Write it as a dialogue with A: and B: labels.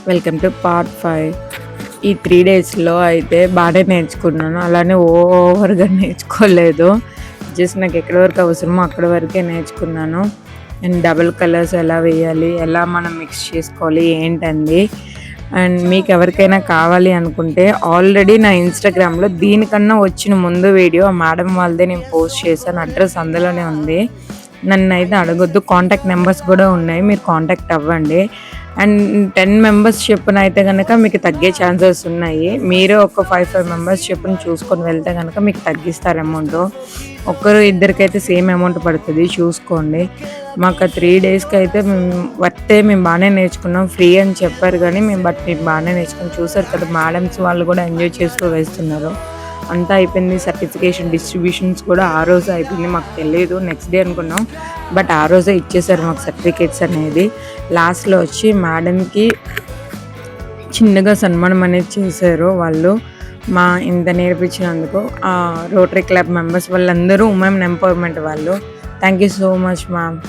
A: Welcome to part 5. ఈ 3 డేస్లో అయితే బాగానే నేర్చుకున్నాను. అలానే ఓవర్గా నేర్చుకోలేదు. జస్ట్ నాకు ఎక్కడి వరకు అవసరమో అక్కడి వరకే నేర్చుకున్నాను. అండ్ డబుల్ కలర్స్ ఎలా వేయాలి, ఎలా మనం మిక్స్ చేసుకోవాలి ఏంటండి. అండ్ మీకు ఎవరికైనా కావాలి అనుకుంటే ఆల్రెడీ నా ఇన్స్టాగ్రామ్లో దీనికన్నా వచ్చిన ముందు వీడియో ఆ మేడం వాళ్ళదే నేను పోస్ట్ చేశాను. అడ్రస్ అందులోనే ఉంది. నన్ను అయితే అడగొద్దు, కాంటాక్ట్ నెంబర్స్ కూడా ఉన్నాయి, మీరు కాంటాక్ట్ అవ్వండి. అండ్ 10 మెంబర్స్ చొప్పున అయితే కనుక మీకు తగ్గే ఛాన్సెస్ ఉన్నాయి. మీరే ఒక 5 మెంబర్స్ చొప్పున చూసుకొని వెళ్తే కనుక మీకు తగ్గిస్తారు అమౌంట్. ఒక్కరు ఇద్దరికైతే సేమ్ అమౌంట్ పడుతుంది, చూసుకోండి. మాకు 3 డేస్కి అయితే మేము బాగానే నేర్చుకున్నాం. ఫ్రీ అని చెప్పారు కానీ మేము బాగానే నేర్చుకుని చూసారు కదా, మేడమ్స్ వాళ్ళు కూడా ఎంజాయ్ చేస్తూ వేస్తున్నారు. అంతా అయిపోయింది. సర్టిఫికేషన్ డిస్ట్రిబ్యూషన్స్ కూడా ఆ రోజు అయిపోయింది. మాకు తెలియదు, నెక్స్ట్ డే అనుకున్నాం, బట్ ఆ రోజే ఇచ్చేసారు మాకు సర్టిఫికేట్స్ అనేది. లాస్ట్లో వచ్చి మేడంకి చిన్నగా సన్మానం అనేది చేశారు వాళ్ళు, మా ఇంత నేర్పించినందుకు. రోటరీ క్లబ్ మెంబర్స్ వాళ్ళందరూ ఉమెన్ ఎంపవర్మెంట్ వాళ్ళు. Thank you so much ma'am.